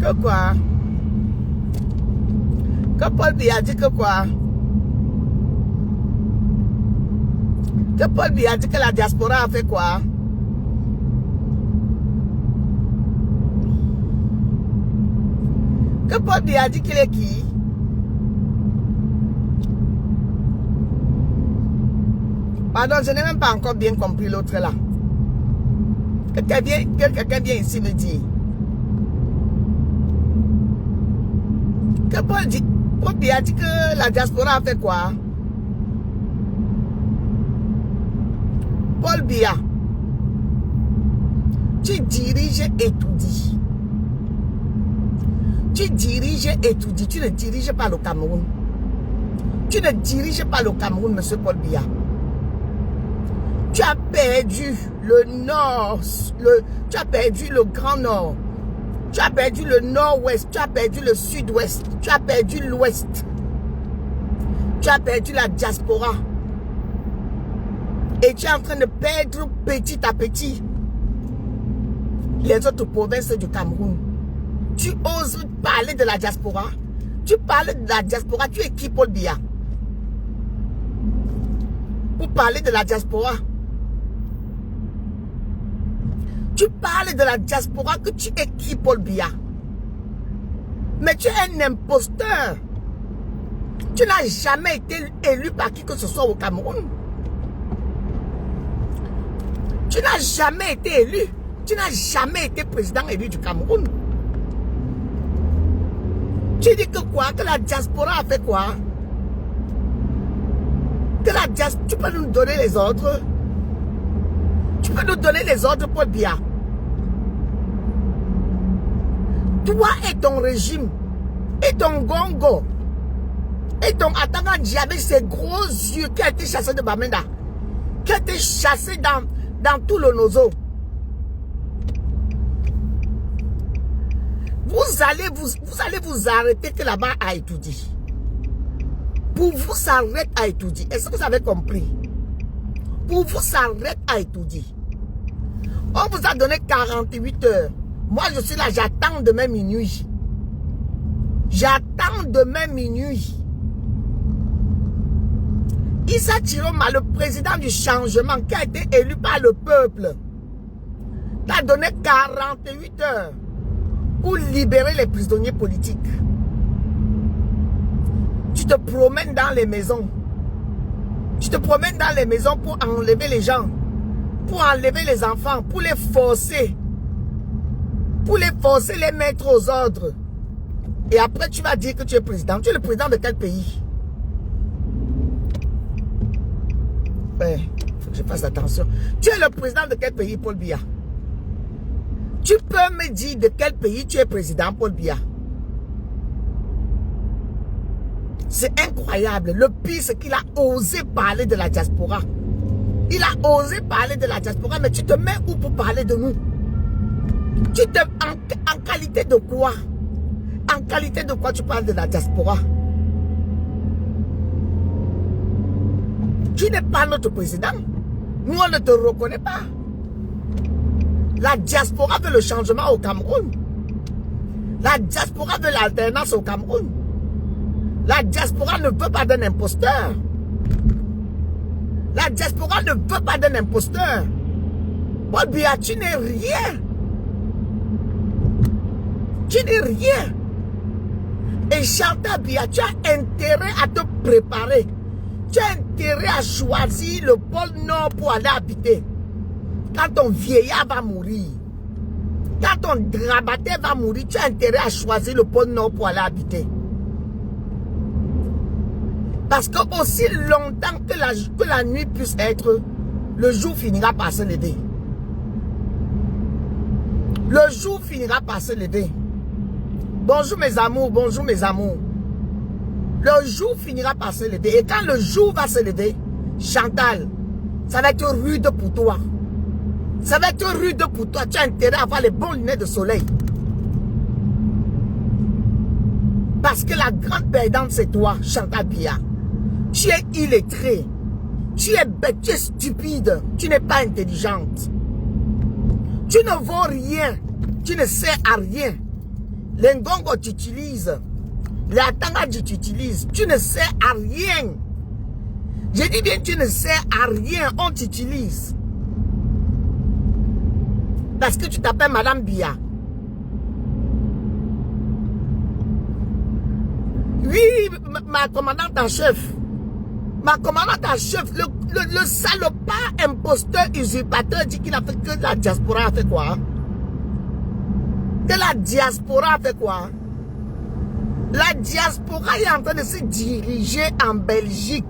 Que quoi? Que Paul Biya dit que quoi? Que Paul Biya dit que la diaspora a fait quoi? Que Paul Biya dit qu'il est qui? Pardon, je n'ai même pas encore bien compris l'autre là. Que quelqu'un vient ici me dire. Que Paul Biya dit que la diaspora a fait quoi? Paul Biya, tu diriges et tout dis. Tu diriges et tout dis. Tu ne diriges pas le Cameroun. Tu ne diriges pas le Cameroun, monsieur Paul Biya. Tu as perdu le nord, tu as perdu le grand nord. Tu as perdu le nord-ouest, tu as perdu le sud-ouest, tu as perdu l'ouest. Tu as perdu la diaspora. Et tu es en train de perdre petit à petit les autres provinces du Cameroun. Tu oses parler de la diaspora? Tu parles de la diaspora, tu es qui, Paul Biya? Pour parler de la diaspora. Tu parles de la diaspora, que tu es qui, Paul Biya? Mais tu es un imposteur. Tu n'as jamais été élu par qui que ce soit au Cameroun. Tu n'as jamais été élu. Tu n'as jamais été président élu du Cameroun. Tu dis que quoi? Que la diaspora a fait quoi? Que la diaspora... Tu peux nous donner les ordres? Tu peux nous donner les ordres, Paul Biya? Toi et ton régime, et ton gongo, et ton Atanga Diabé, ces gros yeux qui a été chassé de Bamenda, qui a été chassé dans tout le Nozo. Vous allez vous arrêter que là-bas à étudier. Pour vous s'arrêter à étudier. Est-ce que vous avez compris? Pour vous s'arrêter à étudier. On vous a donné 48 heures. Moi, je suis là, j'attends demain minuit. J'attends demain minuit. Issa Chiroma, le président du changement qui a été élu par le peuple, t'a donné 48 heures pour libérer les prisonniers politiques. Tu te promènes dans les maisons. Tu te promènes dans les maisons pour enlever les gens, pour enlever les enfants, pour les forcer. Pour les mettre aux ordres. Et après, tu vas dire que tu es président. Tu es le président de quel pays? Ouais, il faut que je fasse attention. Tu es le président de quel pays, Paul Biya? Tu peux me dire de quel pays tu es président, Paul Biya? C'est incroyable. Le pire, c'est qu'il a osé parler de la diaspora. Il a osé parler de la diaspora, mais tu te mets où pour parler de nous? En qualité de quoi? En qualité de quoi tu parles de la diaspora? Tu n'es pas notre président. Nous, on ne te reconnaît pas. La diaspora veut le changement au Cameroun. La diaspora veut l'alternance au Cameroun. La diaspora ne veut pas d'un imposteur. La diaspora ne veut pas d'un imposteur. Paul Biya, tu n'es rien. Tu n'es rien. Et Chantal Biya, tu as intérêt à te préparer. Tu as intérêt à choisir le pôle Nord pour aller habiter. Quand ton vieillard va mourir, quand ton grabataire va mourir, tu as intérêt à choisir le pôle Nord pour aller habiter. Parce que aussi longtemps que la nuit puisse être, le jour finira par se lever. Le jour finira par se lever. Bonjour mes amours, bonjour mes amours. Le jour finira par se lever. Et quand le jour va se lever, Chantal, ça va être rude pour toi. Ça va être rude pour toi. Tu as intérêt à avoir les bons lunettes de soleil. Parce que la grande perdante, c'est toi, Chantal Biya. Tu es illettrée. Tu es bête, tu es stupide. Tu n'es pas intelligente. Tu ne vaux rien. Tu ne sers à rien. Les ngongo tu utilises. Les atangadji tu utilises. Tu ne sers à rien. Je dis bien, tu ne sers à rien. On t'utilise. Parce que tu t'appelles Madame Bia. Oui, ma commandante en chef. Ma commandante en chef, le salopard imposteur usurpateur dit qu'il a fait que la diaspora a fait quoi? Que la diaspora a fait quoi? La diaspora est en train de se diriger en Belgique.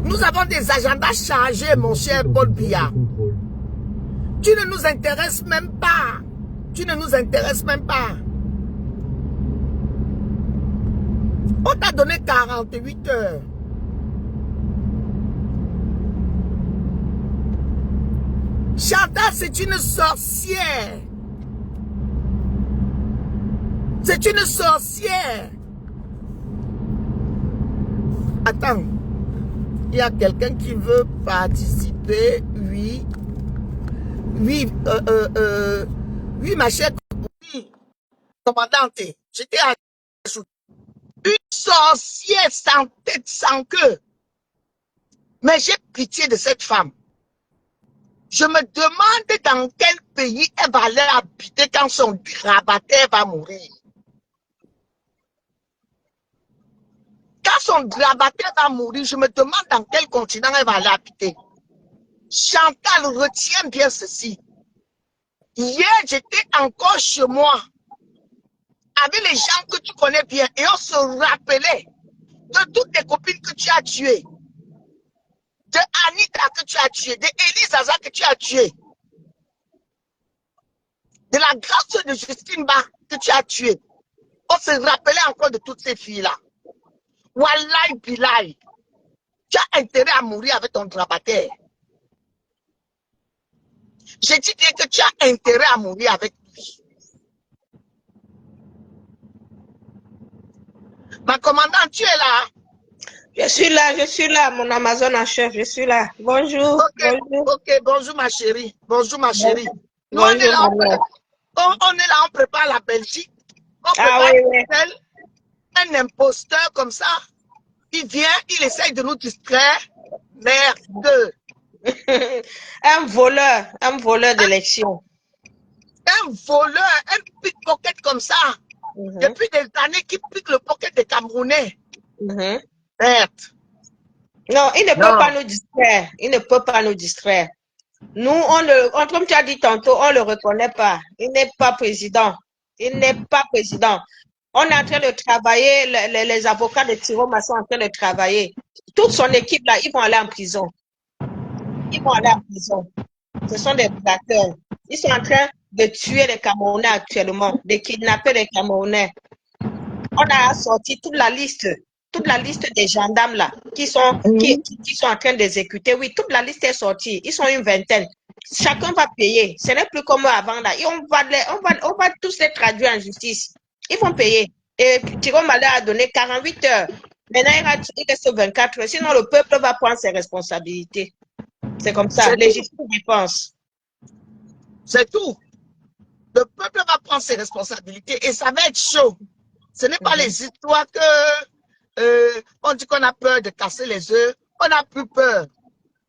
Nous avons des agendas chargés, mon cher Paul Biya. Tu ne nous intéresses même pas. Tu ne nous intéresses même pas. On t'a donné 48 heures. Chantal, c'est une sorcière. C'est une sorcière. Attends. Il y a quelqu'un qui veut participer. Oui. Oui, oui, ma chère. Oui, commandante. J'étais à une sorcière sans tête, sans queue. Mais j'ai pitié de cette femme. Je me demande dans quel pays elle va aller habiter quand son grabataire va mourir. Quand son grabataire va mourir, je me demande dans quel continent elle va aller habiter. Chantal, retiens bien ceci. Hier, j'étais encore chez moi avec les gens que tu connais bien et on se rappelait de toutes les copines que tu as tuées, de Anita que tu as tuée, de Elisaza que tu as tuée, de la grâce de Justine Ba que tu as tuée. On se rappelait encore de toutes ces filles-là. Wallahi Bilay, tu as intérêt à mourir avec ton grabataire. Je dis bien que tu as intérêt à mourir avec lui. Ma commandante, tu es là? Je suis là, mon Amazon en chef, je suis là. Bonjour. Ok, bonjour. ok, bonjour ma chérie. Bonjour ma chérie. Nous, Bonjour, on est là, on prépare la Belgique. On prépare un imposteur comme ça. Il vient, il essaye de nous distraire. Merde. un voleur d'élection. Un voleur, un pickpocket comme ça. Depuis des années qui pique le pocket des Camerounais. Merde. Non, il ne peut pas nous distraire. Il ne peut pas nous distraire. Nous, comme tu as dit tantôt, on ne le reconnaît pas. Il n'est pas président. Il n'est pas président. On est en train de travailler, les avocats de Tiroma sont en train de travailler. Toute son équipe, là, ils vont aller en prison. Ils vont aller en prison. Ce sont des prédateurs. Ils sont en train de tuer les Camerounais actuellement, de kidnapper les Camerounais. On a sorti toute la liste des gendarmes là, qui sont en train d'exécuter. Oui, toute la liste est sortie. Ils sont une vingtaine. Chacun va payer. Ce n'est plus comme avant là. Et on va tous les traduire en justice. Ils vont payer. Et Thierry Malher a donné 48 heures. Maintenant, il reste 24 heures. Sinon, le peuple va prendre ses responsabilités. C'est comme ça. Légitime défense. C'est tout. Le peuple va prendre ses responsabilités et ça va être chaud. Ce n'est pas les histoires que on dit qu'on a peur de casser les œufs. On n'a plus peur.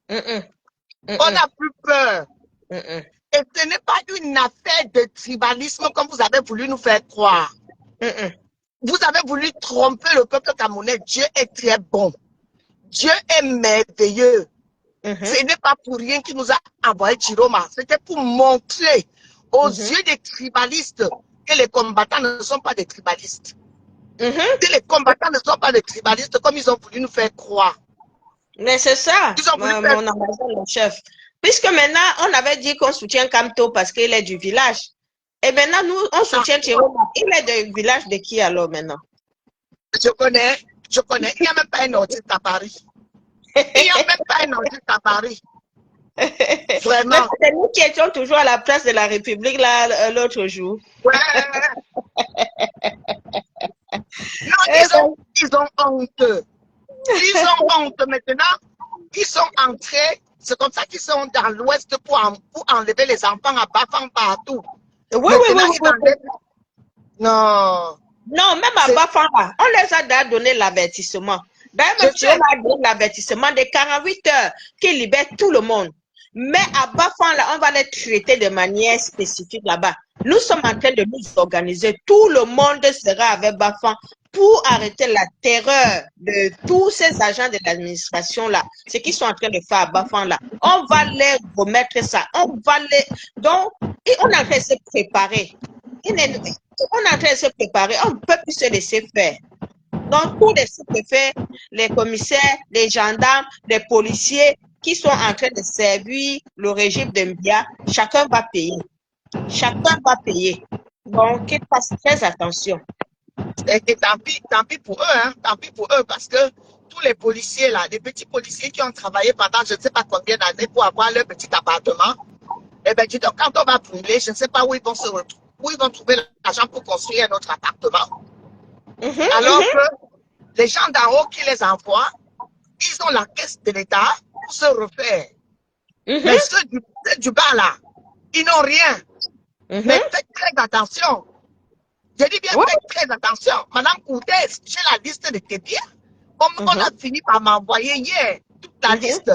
On n'a plus peur. Et ce n'est pas une affaire de tribalisme comme vous avez voulu nous faire croire. Vous avez voulu tromper le peuple camerounais. Dieu est très bon. Dieu est merveilleux. Ce n'est pas pour rien qu'il nous a envoyé Chiroma. C'était pour montrer aux yeux des tribalistes que les combattants ne sont pas des tribalistes. Que les combattants ne sont pas des tribalistes comme ils ont voulu nous faire croire. Mais c'est ça, mon Amazon, chef. Puisque maintenant, on avait dit qu'on soutient Kamto parce qu'il est du village. Et maintenant, nous, on soutient Chiroma. Il est du village de qui alors maintenant? Je connais. Il n'y a même pas un autiste à Paris. Il n'y a même pas un autiste à Paris. Vraiment. C'est nous qui étions toujours à la place de la République l'autre jour. Ouais. Non, ils ont honte. Ils ont honte maintenant. Ils sont entrés. C'est comme ça qu'ils sont dans l'ouest pour enlever les enfants à Bafang partout. Oui. Non. Non, même à Bafan, on les a déjà donné l'avertissement. D'ailleurs, même si on a donné l'avertissement de 48 heures qui libère tout le monde. Mais à Bafan, là, on va les traiter de manière spécifique là-bas. Nous sommes en train de nous organiser. Tout le monde sera avec Bafan pour arrêter la terreur de tous ces agents de l'administration là. Ce qu'ils sont en train de faire à Bafan là. On va les remettre ça. On va les... Donc, et on est en train de se préparer. On est en train de se préparer. On ne peut plus se laisser faire. Donc, tous les sous-préfets, les commissaires, les gendarmes, les policiers qui sont en train de servir le régime de Mbia, chacun va payer. Chacun va payer. Donc, qu'ils fassent très attention. Et tant pis pour eux, hein, tant pis pour eux, parce que tous les policiers là, les petits policiers qui ont travaillé pendant je ne sais pas combien d'années pour avoir leur petit appartement, eh bien, dis donc, quand on va brûler, je ne sais pas où ils vont se retrouver, où ils vont trouver l'argent pour construire un autre appartement. Alors que les gens d'en haut qui les envoient, ils ont la caisse de l'État pour se refaire. Mais ceux du bas là, ils n'ont rien. Mais faites très attention. Je dis bien, faites très attention. Madame Koudès, j'ai la liste de tes biens. On a fini par m'envoyer hier toute la liste.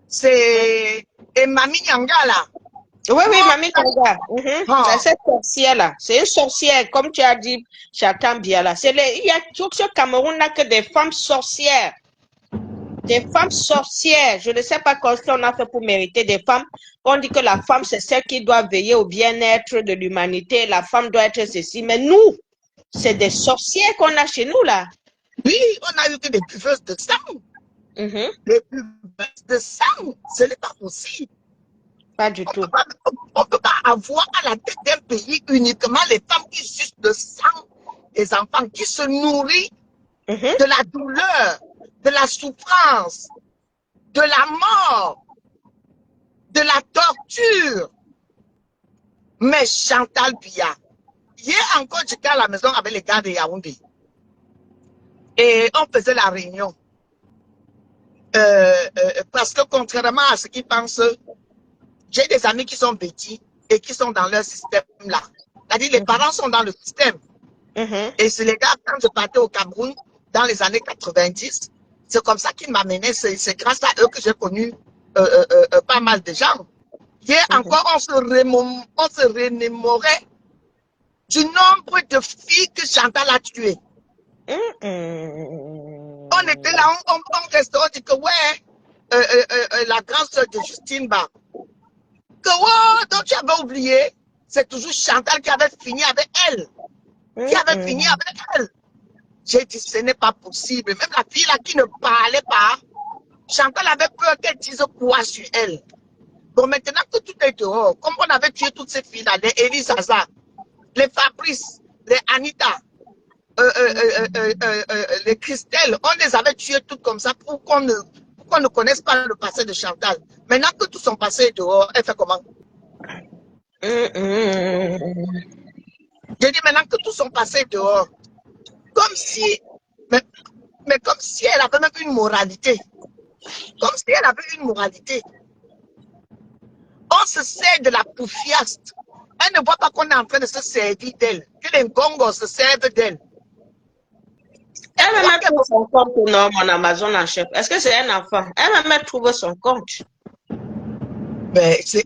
C'est Mamie Nyanga là. Oui, Mamie Nyanga. C'est cette sorcière-là. C'est une sorcière, comme tu as dit, j'attends bien là. Il y a tout ce Cameroun n'a que des femmes sorcières. Des femmes sorcières. Je ne sais pas ce qu'on a fait pour mériter des femmes. On dit que la femme, c'est celle qui doit veiller au bien-être de l'humanité. La femme doit être ceci. Mais nous, c'est des sorcières qu'on a chez nous là. Oui, on a eu que des buveuses de sang. Les buveuses de sang, ce n'est pas possible. Pas du tout. On ne peut pas avoir à la tête d'un pays uniquement les femmes qui sucent le sang des enfants, qui se nourrissent de la douleur, de la souffrance, de la mort, de la torture. Mais Chantal Biya, hier encore, j'étais à la maison avec les gars de Yaoundé. Et on faisait la réunion. Parce que contrairement à ce qu'ils pensent, j'ai des amis qui sont petits et qui sont dans leur système là. C'est-à-dire les parents sont dans le système. Et c'est les gars, quand je partais au Cameroun dans les années 90, c'est comme ça qu'ils m'amenaient. C'est grâce à eux que j'ai connu pas mal de gens. Hier encore, on se remémorait du nombre de filles que Chantal a tuées. On était là, on restait, on dit que ouais, la grande sœur de Justine Ba, que ouais, donc tu avais oublié, c'est toujours Chantal qui avait fini avec elle. Qui avait fini avec elle. J'ai dit, ce n'est pas possible. Même la fille là qui ne parlait pas, Chantal avait peur qu'elle dise quoi sur elle. Bon, maintenant que tout est dehors, comme on avait tué toutes ces filles-là, les Elisaza, les Fabrice, les Anita, les Christelle, on les avait tuées toutes comme ça pour qu'on ne connaisse pas le passé de Chantal. Maintenant que tout son passé est dehors, elle fait comment? J'ai dit maintenant que tout son passé est dehors, comme si, mais comme si elle avait même une moralité. Comme si elle avait une moralité. On se sert de la poufiaste. Elle ne voit pas qu'on est en train de se servir d'elle, que les Ngongos se servent d'elle. Elle va mettre son compte non, mon Amazon en chef. Est-ce que c'est un enfant? Elle va mettre trouver son compte. Mais c'est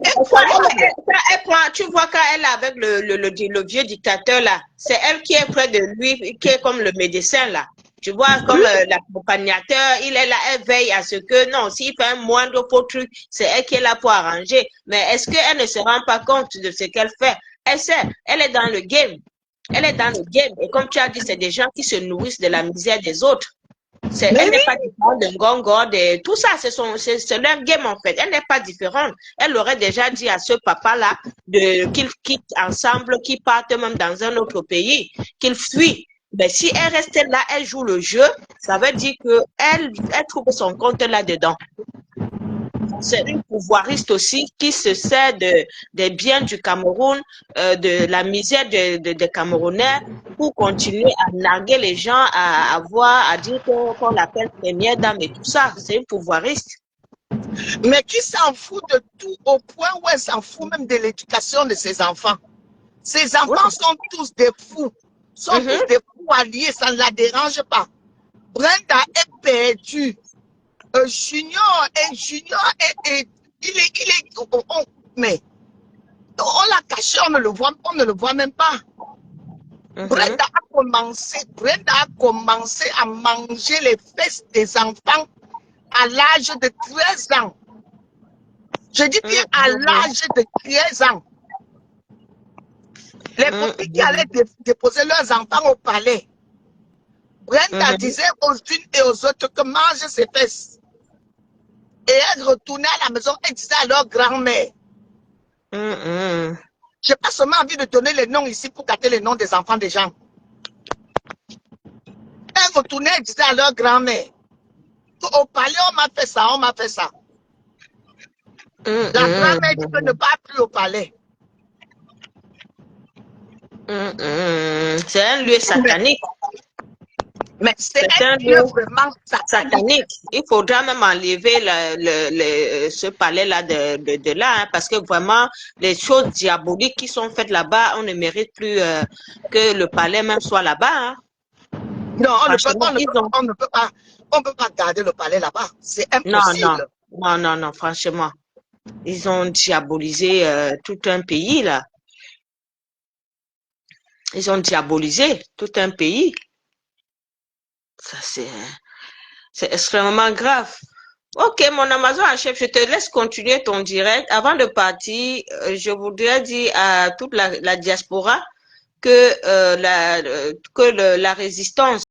tu vois quand elle est avec le vieux dictateur là, c'est elle qui est près de lui, qui est comme le médecin là. Tu vois, comme l'accompagnateur, il est là, elle veille à ce que, non, s'il fait un moindre faux truc, c'est elle qui est là pour arranger. Mais est-ce qu'elle ne se rend pas compte de ce qu'elle fait? Elle sait, elle est dans le game. Elle est dans le game. Et comme tu as dit, c'est des gens qui se nourrissent de la misère des autres. Elle n'est pas différente de Ngongo, de tout ça, c'est leur game en fait. Elle n'est pas différente. Elle aurait déjà dit à ce papa-là qu'ils quittent ensemble, qu'ils partent même dans un autre pays, qu'ils fuient. Mais si elle reste là, elle joue le jeu, ça veut dire qu'elle trouve son compte là-dedans. C'est une pouvoiriste aussi qui se sert des biens du Cameroun, de la misère des Camerounais pour continuer à narguer les gens, à dire qu'on l'appelle première dame et tout ça. C'est une pouvoiriste. Mais qui s'en fout de tout au point où elle s'en fout même de l'éducation de ses enfants. Ses enfants sont tous des fous. Sont tous des fous alliés, ça ne la dérange pas. Brenda est perdue. Junior, mais on l'a caché, on ne le voit même pas. Brenda a commencé à manger les fesses des enfants à l'âge de 13 ans. Je dis bien à l'âge de 13 ans. Les copines qui allaient déposer leurs enfants au palais. Brenda disait aux unes et aux autres que mange ses fesses. Et elle retournait à la maison et disait à leur grand-mère. Je n'ai pas seulement envie de donner les noms ici pour gâter les noms des enfants des gens. Elle retournait et disait à leur grand-mère. Au palais, on m'a fait ça, on m'a fait ça. La grand-mère dit que ne va plus au palais. C'est un lieu satanique. Mais c'est un lieu vraiment satanique. Il faudra même enlever ce palais-là de là, hein, parce que vraiment, les choses diaboliques qui sont faites là-bas, on ne mérite plus que le palais même soit là-bas. Hein. Non, on ne peut pas garder le palais là-bas. C'est impossible. Non, franchement. Ils ont diabolisé tout un pays, là. Ils ont diabolisé tout un pays. Ça, c'est extrêmement grave. Ok, mon Amazon en chef, je te laisse continuer ton direct. Avant de partir, je voudrais dire à toute la diaspora que la résistance